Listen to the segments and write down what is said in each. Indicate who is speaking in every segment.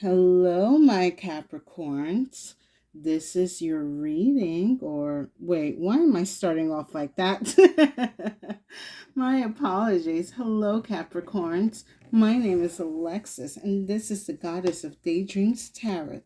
Speaker 1: Hello, my Capricorns. This is your reading, or wait, why am I starting off like that? My apologies. Hello, Capricorns. My name is Alexis, and this is the Goddess of Daydreams Tarot.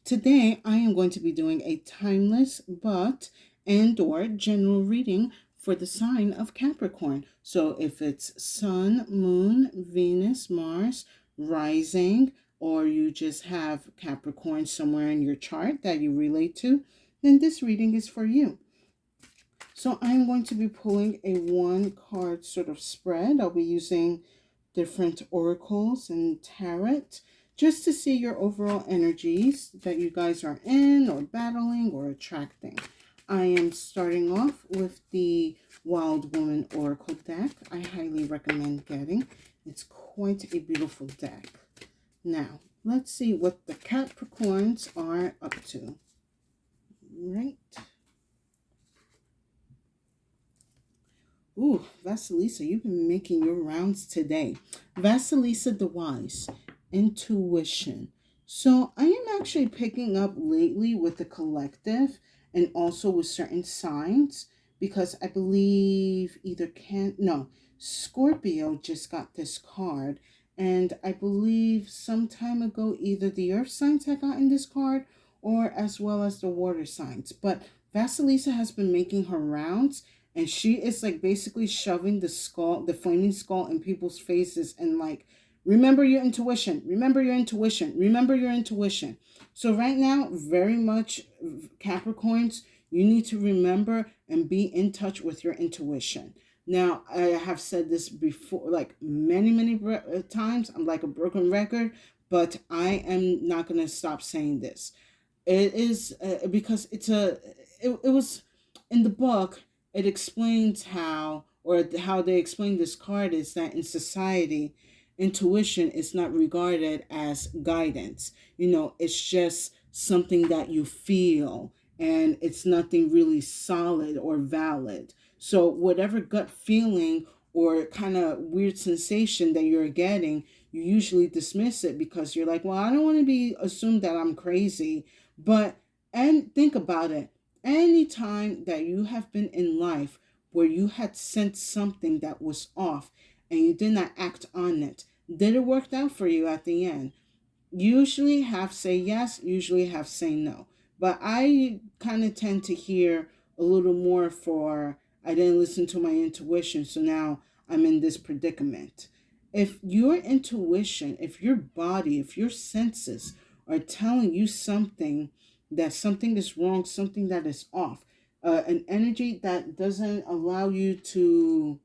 Speaker 1: Today, I am going to be doing a timeless but and/or general reading for the sign of Capricorn. So, if it's Sun, Moon, Venus, Mars, rising, or you just have Capricorn somewhere in your chart that you relate to, then this reading is for you. So I'm going to be pulling a one card sort of spread. I'll be using different oracles and tarot just to see your overall energies that you guys are in or battling or attracting. I am starting off with the Wild Woman Oracle deck. I highly recommend getting. It's quite a beautiful deck. Now, let's see what the Capricorns are up to. Right. Ooh, Vasilisa, you've been making your rounds today. Vasilisa the Wise, intuition. So I am actually picking up lately with the collective and also with certain signs because I believe Scorpio just got this card. And I believe some time ago either the earth signs had gotten this card or as well as the water signs. But Vasilisa has been making her rounds and she is like basically shoving the flaming skull in people's faces and like, remember your intuition, remember your intuition, remember your intuition. So right now, very much Capricorns, you need to remember and be in touch with your intuition. Now, I have said this before, like many times. I'm like a broken record, but I am not going to stop saying this. It is because it was in the book. It explains how they explain this card is that in society, intuition is not regarded as guidance. It's just something that you feel, and it's nothing really solid or valid. So whatever gut feeling or kind of weird sensation that you're getting, you usually dismiss it because you're like, well, I don't want to be assumed that I'm crazy. But, and think about it, anytime that you have been in life where you had sensed something that was off and you did not act on it, did it work out for you at the end? Usually half say yes, usually half say no. But I kind of tend to hear a little more for I didn't listen to my intuition, so now I'm in this predicament. If your intuition, if your body, if your senses are telling you something, that something is wrong, something that is off, an energy that doesn't allow you to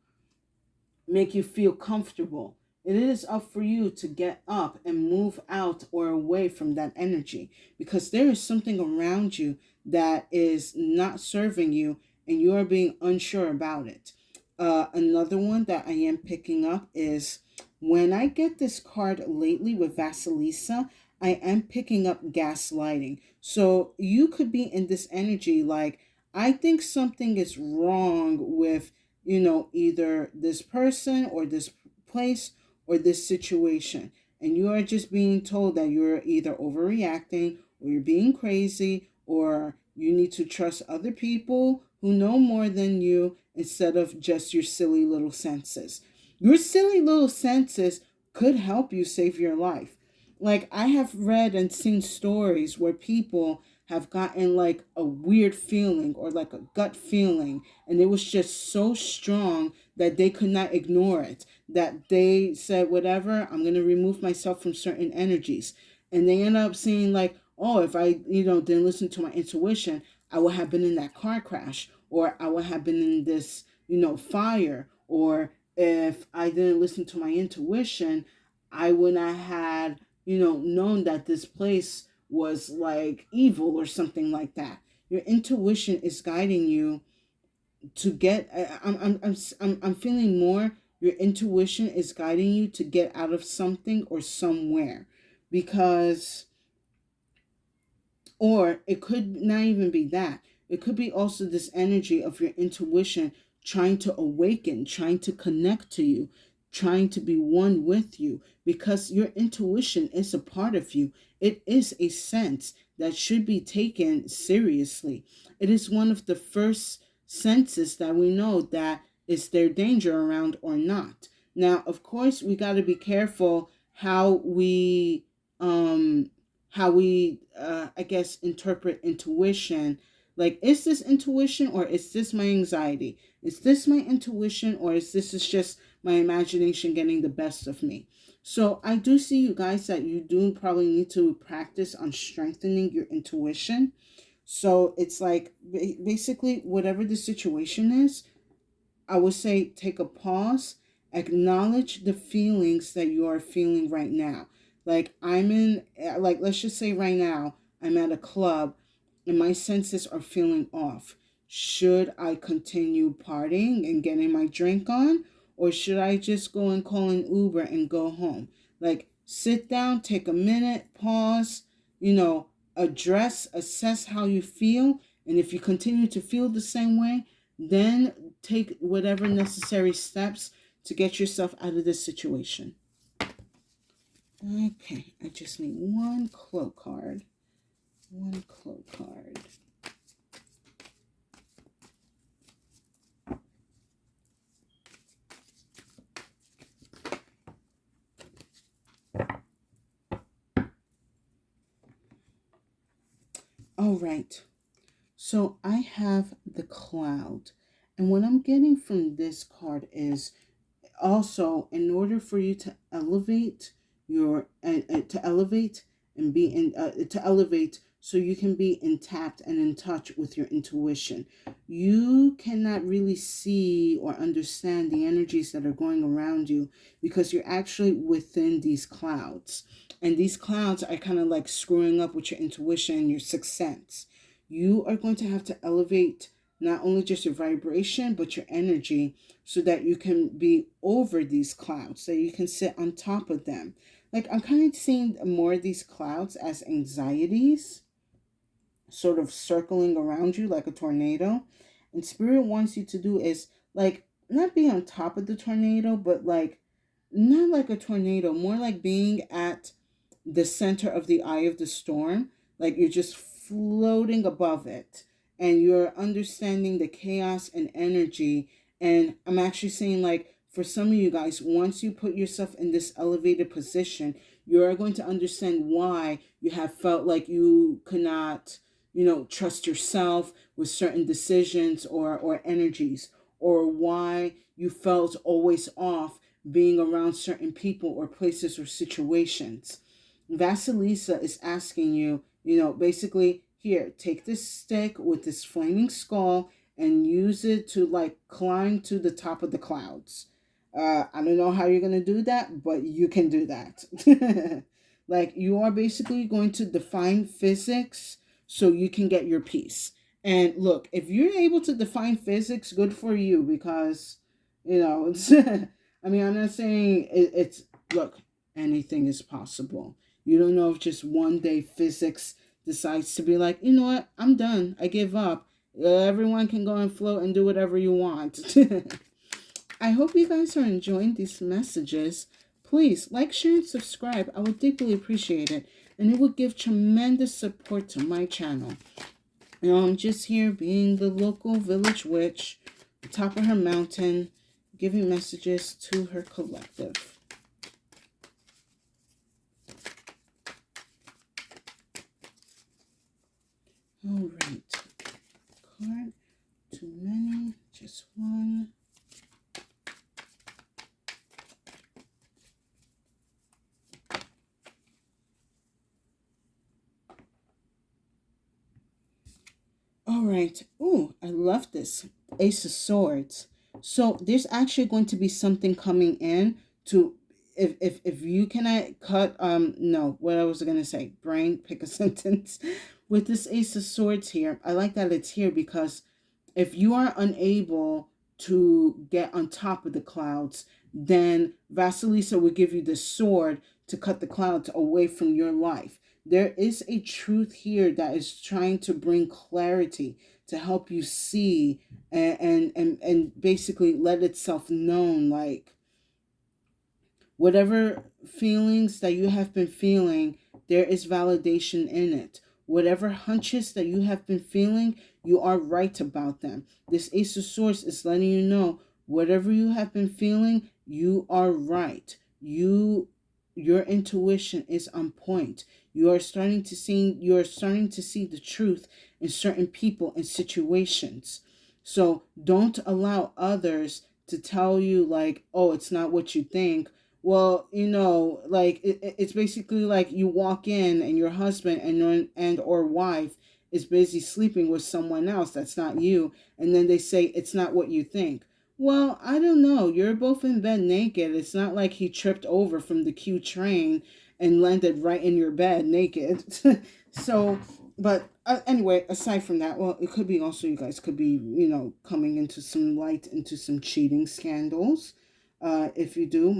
Speaker 1: make you feel comfortable. It is up for you to get up and move out or away from that energy because there is something around you that is not serving you and you are being unsure about it. Another one that I am picking up is when I get this card lately with Vasilisa, I am picking up gaslighting. So you could be in this energy like, I think something is wrong with either this person or this place or this situation. And you are just being told that you're either overreacting or you're being crazy or you need to trust other people who know more than you instead of just your silly little senses. Your silly little senses could help you save your life. Like, I have read and seen stories where people have gotten like a weird feeling or like a gut feeling, and it was just so strong that they could not ignore it, that they said, whatever, I'm going to remove myself from certain energies. And they end up saying like, oh, if I didn't listen to my intuition, I would have been in that car crash, or I would have been in this fire, or if I didn't listen to my intuition, I would not have had known that this place was like evil or something like that. Your intuition is guiding you to get. I'm feeling more. Your intuition is guiding you to get out of something or somewhere, because, or it could not even be that. It could be also this energy of your intuition trying to awaken, trying to connect to you, trying to be one with you, because your intuition is a part of you. It is a sense that should be taken seriously. It is one of the first senses that we know that is there danger around or not. Now, of course, we got to be careful um how we I guess interpret intuition. Like, is this intuition or is this my anxiety? Is this my intuition or is this is just my imagination getting the best of me? So I do see, you guys, that you do probably need to practice on strengthening your intuition. So it's like basically whatever the situation is, I would say take a pause, acknowledge the feelings that you are feeling right now. Like, like, let's just say right now, I'm at a club and my senses are feeling off. Should I continue partying and getting my drink on? Or should I just go and call an Uber and go home? Like, sit down, take a minute, pause, assess how you feel. And if you continue to feel the same way, then take whatever necessary steps to get yourself out of this situation. Okay, I just need one cloak card. One cloak card. All right. So I have the Cloud. And what I'm getting from this card is also, in order for you to elevate to elevate and be in to elevate, so you can be intact and in touch with your intuition, you cannot really see or understand the energies that are going around you because you're actually within these clouds, and these clouds are kind of like screwing up with your intuition and your sixth sense. You are going to have to elevate not only just your vibration but your energy, so that you can be over these clouds, so you can sit on top of them. Like, I'm kind of seeing more of these clouds as anxieties sort of circling around you like a tornado. And Spirit wants you to do is, like, not be on top of the tornado, but like, not like a tornado, more like being at the center of the eye of the storm. Like, you're just floating above it and you're understanding the chaos and energy. And I'm actually saying, like, for some of you guys, once you put yourself in this elevated position, you're going to understand why you have felt like you could not, trust yourself with certain decisions or energies, or why you felt always off being around certain people or places or situations. Vasilisa is asking you, basically, here, take this stick with this flaming skull and use it to, like, climb to the top of the clouds. I don't know how you're going to do that, but you can do that. Like, you are basically going to define physics so you can get your peace. And look, if you're able to define physics, good for you, because, it's, I mean, I'm not saying look, anything is possible. You don't know if just one day physics decides to be like, you know what, I'm done. I give up. Everyone can go and float and do whatever you want. I hope you guys are enjoying these messages. Please like, share, and subscribe. I would deeply appreciate it. And it would give tremendous support to my channel. I'm just here being the local village witch, on top of her mountain, giving messages to her collective. All right. Card. Too many. Just one. All right. Oh, I love this. Ace of Swords. So there's actually going to be something coming in to, if you cannot cut, no, what I was going to say, brain, pick a sentence. With this Ace of Swords here, I like that it's here because if you are unable to get on top of the clouds, then Vasilisa will give you the sword to cut the clouds away from your life. There is a truth here that is trying to bring clarity to help you see and basically let itself known, like, Whatever feelings that you have been feeling, there is validation in it. Whatever hunches that you have been feeling, you are right about them. This Ace of Swords is letting you know whatever you have been feeling, you are right. Your intuition is on point. You are starting to see the truth in certain people and situations. So don't allow others to tell you like, oh, it's not what you think. Well, like it's basically like you walk in and your husband and or wife is busy sleeping with someone else that's not you, and then they say it's not what you think. Well, I don't know. You're both in bed naked. It's not like he tripped over from the Q train and landed right in your bed naked. So, but anyway, aside from that, well, it could be also you guys could be, coming into some light into some cheating scandals. If you do,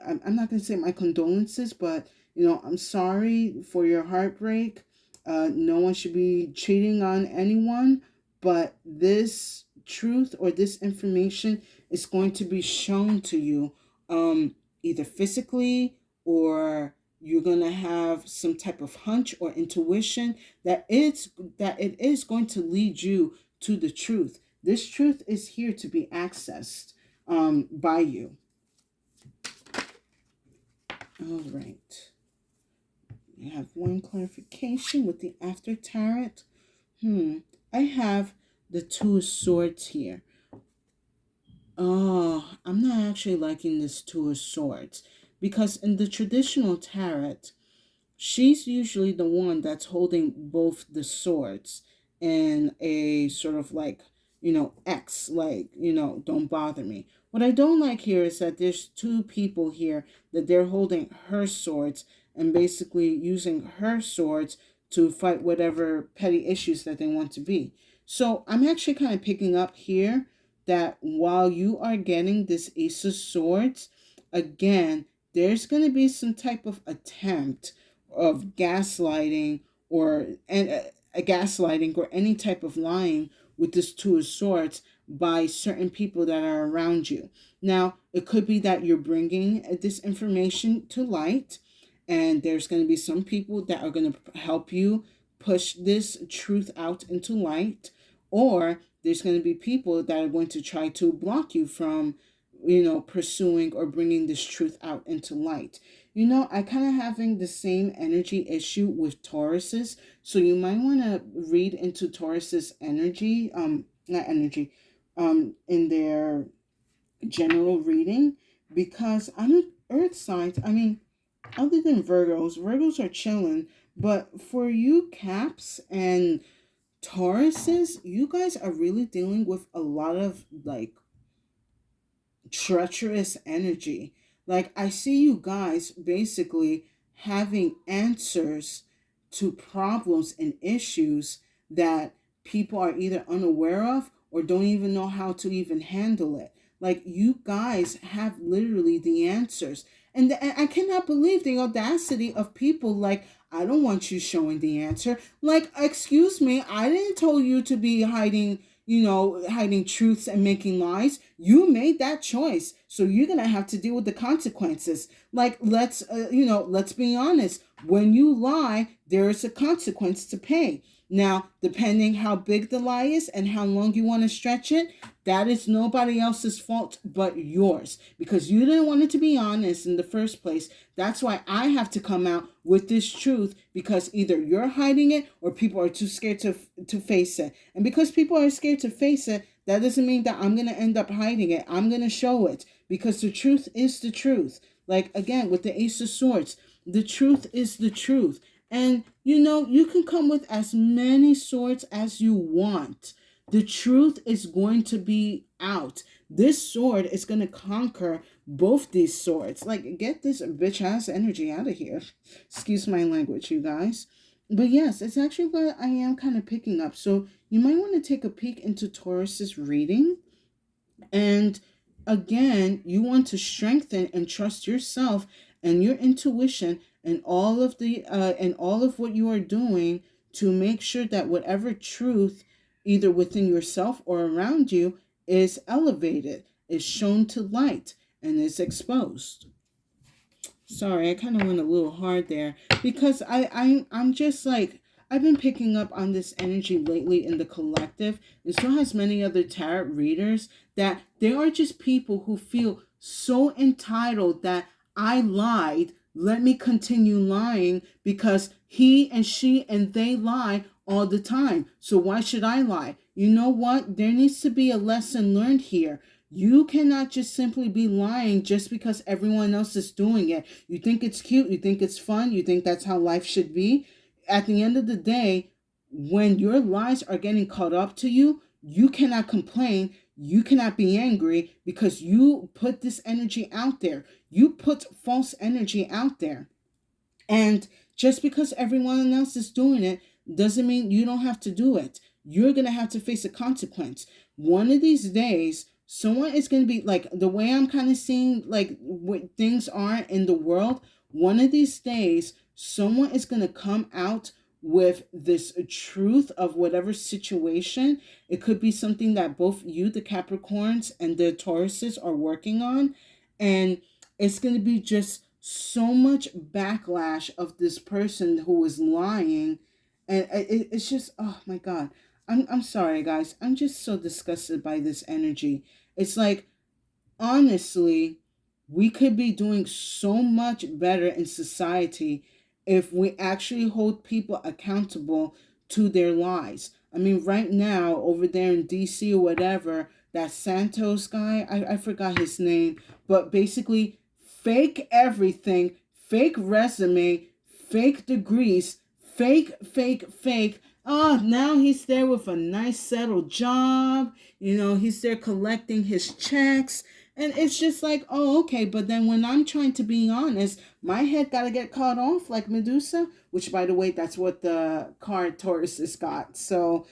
Speaker 1: I'm not going to say my condolences, but, I'm sorry for your heartbreak. No one should be cheating on anyone, but this truth or this information is going to be shown to you, either physically, or you're going to have some type of hunch or intuition that it is going to lead you to the truth. This truth is here to be accessed by you. All right. We have one clarification with the after tarot. I have the Two of Swords here. Oh, I'm not actually liking this Two of Swords because in the traditional tarot, she's usually the one that's holding both the swords in a sort of like, X, like, don't bother me. What I don't like here is that there's two people here that they're holding her swords and basically using her swords to fight whatever petty issues that they want to be. So I'm actually kind of picking up here that while you are getting this Ace of Swords, again, there's going to be some type of attempt of gaslighting a gaslighting or any type of lying with this Two of Swords by certain people that are around you. Now, it could be that you're bringing this information to light, and there's going to be some people that are going to help you push this truth out into light, or there's going to be people that are going to try to block you from, pursuing or bringing this truth out into light. I kind of having the same energy issue with Tauruses, so you might want to read into Taurus's energy, not energy, in their general reading, because on Earth signs, I mean, other than Virgos are chilling, but for you Caps and Tauruses, you guys are really dealing with a lot of like treacherous energy. Like, I see you guys basically having answers to problems and issues that people are either unaware of or don't even know how to even handle it. Like, you guys have literally the answers. And I cannot believe the audacity of people like, I don't want you showing the answer. Like, excuse me, I didn't tell you to be hiding truths and making lies. You made that choice, so you're gonna have to deal with the consequences. Like, let's be honest. When you lie, there is a consequence to pay. Now, depending how big the lie is and how long you want to stretch it, that is nobody else's fault but yours, because you didn't want it to be honest in the first place. That's why I have to come out with this truth, because either you're hiding it or people are too scared to face it. And because people are scared to face it, that doesn't mean that I'm going to end up hiding it. I'm going to show it, because the truth is the truth. Like, again, with the Ace of Swords, the truth is the truth. And, you can come with as many swords as you want. The truth is going to be out. This sword is going to conquer both these swords. Like, get this bitch ass energy out of here. Excuse my language, you guys. But yes, it's actually what I am kind of picking up. So you might want to take a peek into Taurus's reading. And again, you want to strengthen and trust yourself and your intuition and all of what you are doing to make sure that whatever truth, either within yourself or around you, is elevated, is shown to light, and is exposed. Sorry, I kind of went a little hard there because I'm just like I've been picking up on this energy lately in the collective, and so has many other tarot readers, that there are just people who feel so entitled that I lied. Let me continue lying because he and she and they lie all the time. So why should I lie? You know what? There needs to be a lesson learned here. You cannot just simply be lying just because everyone else is doing it. You think it's cute, you think it's fun, you think that's how life should be. At the end of the day, when your lies are getting caught up to you, you cannot complain. You cannot be angry because you put this energy out there. You put false energy out there. And just because everyone else is doing it doesn't mean you don't have to do it. You're going to have to face a consequence. One of these days, someone is going to be like the way I'm kind of seeing like what things are in the world. One of these days, someone is going to come out with this truth of whatever situation. It could be something that both you, the Capricorns, and the Tauruses are working on. And it's going to be just so much backlash of this person who was lying. And it's just, oh my God. I'm sorry, guys. I'm just so disgusted by this energy. It's like, honestly, we could be doing so much better in society if we actually hold people accountable to their lies. I mean, right now, over there in DC or whatever, that Santos guy, I forgot his name, but basically, fake everything, fake resume, fake degrees, fake. Oh, now he's there with a nice settled job. He's there collecting his checks. And it's just like, oh, okay. But then when I'm trying to be honest, my head got to get cut off like Medusa, which, by the way, that's what the card Taurus has got. So,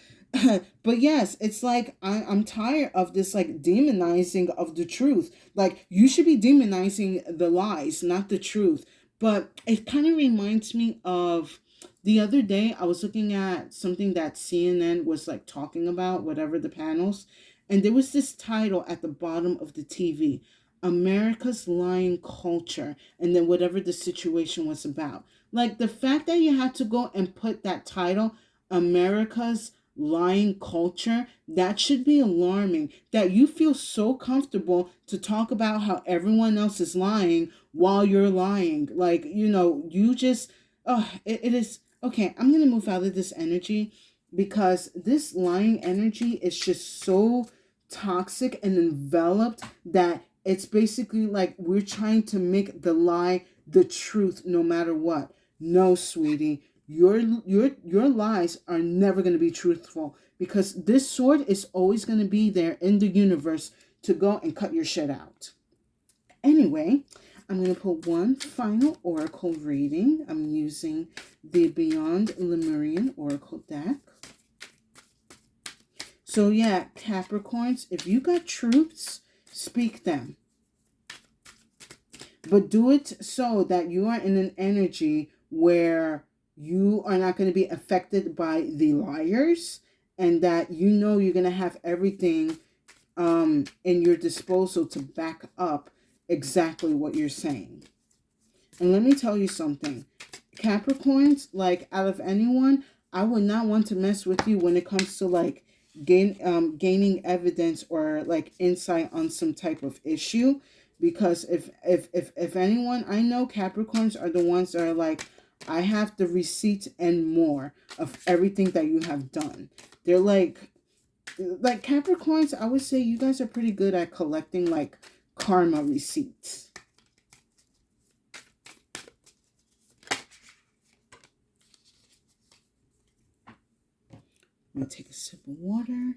Speaker 1: but yes, it's like I'm tired of this like demonizing of the truth. Like, you should be demonizing the lies, not the truth. But it kind of reminds me of the other day I was looking at something that CNN was like talking about, whatever the panels, and there was this title at the bottom of the TV, America's Lying Culture, and then whatever the situation was about. Like, the fact that you had to go and put that title, America's Lying Culture, that should be alarming. That you feel so comfortable to talk about how everyone else is lying while you're lying. Like, you just, oh, it is. Okay, I'm going to move out of this energy because this lying energy is just so toxic and enveloped that it's basically like we're trying to make the lie the truth no matter what. No, sweetie, your lies are never going to be truthful because this sword is always going to be there in the universe to go and cut your shit out. Anyway, I'm going to put one final oracle reading. I'm using the Beyond Lemurian Oracle deck. So yeah, Capricorns, if you got truths, speak them. But do it so that you are in an energy where you are not going to be affected by the liars, and that you're going to have everything in your disposal to back up exactly what you're saying. And let me tell you something. Capricorns, like, out of anyone, I would not want to mess with you when it comes to like gaining evidence or like insight on some type of issue, because if anyone, I know Capricorns are the ones that are like, I have the receipt and more of everything that you have done. They're like Capricorns, I would say you guys are pretty good at collecting like karma receipts. Let me take a sip of water.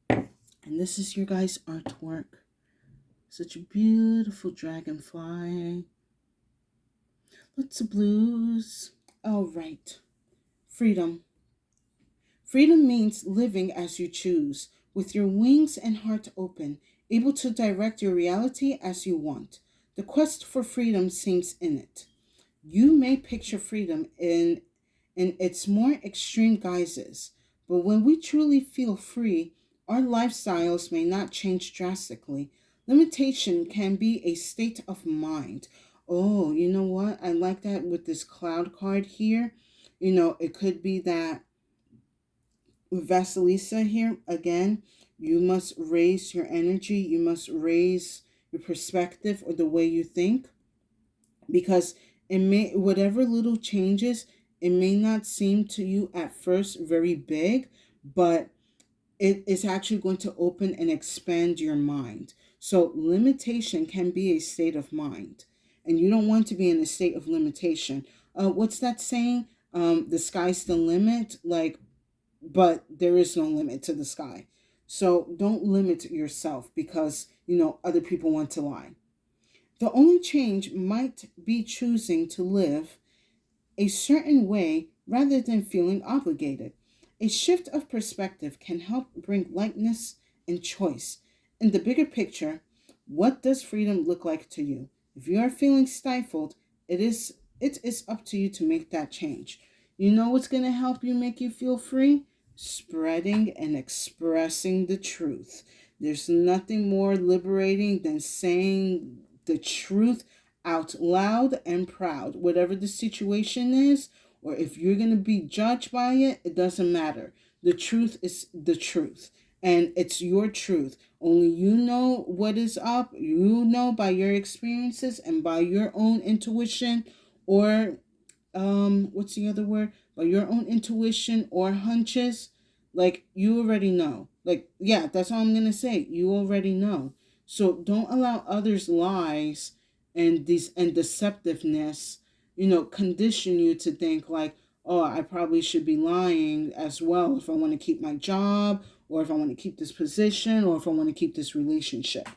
Speaker 1: And this is your guys' artwork. Such a beautiful dragonfly. Lots of blues. All right. Freedom. Freedom means living as you choose, with your wings and heart open, able to direct your reality as you want. The quest for freedom seems in it. You may picture freedom in its more extreme guises, but when we truly feel free, our lifestyles may not change drastically. Limitation can be a state of mind. Oh, you know what? I like that with this cloud card here. It could be that with Vasilisa here, again, you must raise your energy, you must raise your perspective or the way you think, because it may, whatever little changes, it may not seem to you at first very big, but it is actually going to open and expand your mind. So limitation can be a state of mind, and you don't want to be in a state of limitation. What's that saying? The sky's the limit. Like, but there is no limit to the sky. So don't limit yourself because other people want to lie. The only change might be choosing to live a certain way rather than feeling obligated. A shift of perspective can help bring lightness and choice. In the bigger picture, what does freedom look like to you? If you are feeling stifled, it is up to you to make that change. You know what's going to help you make you feel free? Spreading and expressing the truth. There's nothing more liberating than saying the truth out loud and proud. Whatever the situation is, or if you're going to be judged by it, it doesn't matter. The truth is the truth, and it's your truth. Only you know what is up. You know by your experiences and by your own intuition, or what's the other word, by your own intuition or hunches. Like, you already know. Like, yeah, that's all I'm gonna say. You already know. So don't allow others lies and deceptiveness condition you to think like, oh, I probably should be lying as well if I want to keep my job, or if I want to keep this position, or if I want to keep this relationship.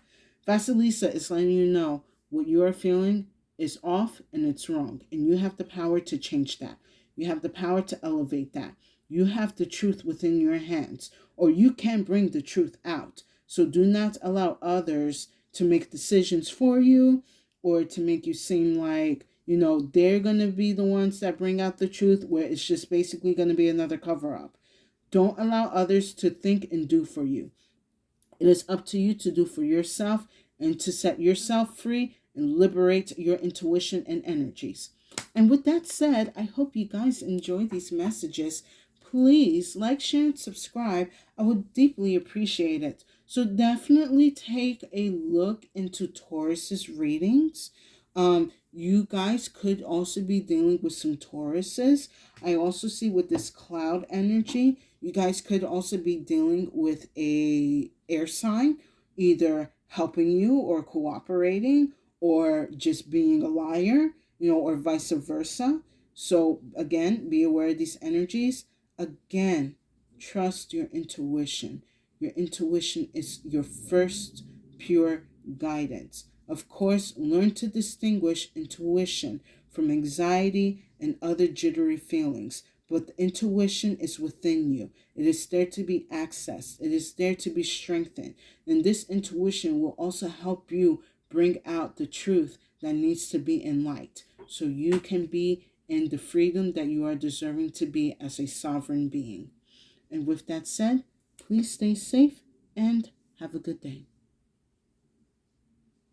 Speaker 1: Vasilisa is letting you know what you are feeling is off and it's wrong. And you have the power to change that. You have the power to elevate that. You have the truth within your hands, or you can bring the truth out. So do not allow others to make decisions for you, or to make you seem like, they're going to be the ones that bring out the truth, where it's just basically going to be another cover up. Don't allow others to think and do for you. It is up to you to do for yourself and to set yourself free and liberate your intuition and energies. And with that said, I hope you guys enjoy these messages. Please like, share, and subscribe. I would deeply appreciate it. So definitely take a look into Taurus's readings. You guys could also be dealing with some Tauruses. I also see with this cloud energy, you guys could also be dealing with a air sign, either helping you or cooperating, or just being a liar, or vice versa. So again, be aware of these energies. Again, trust your intuition. Your intuition is your first pure guidance. Of course, learn to distinguish intuition from anxiety and other jittery feelings. But the intuition is within you. It is there to be accessed. It is there to be strengthened. And this intuition will also help you bring out the truth that needs to be in light, so you can be in the freedom that you are deserving to be as a sovereign being. And with that said, please stay safe and have a good day.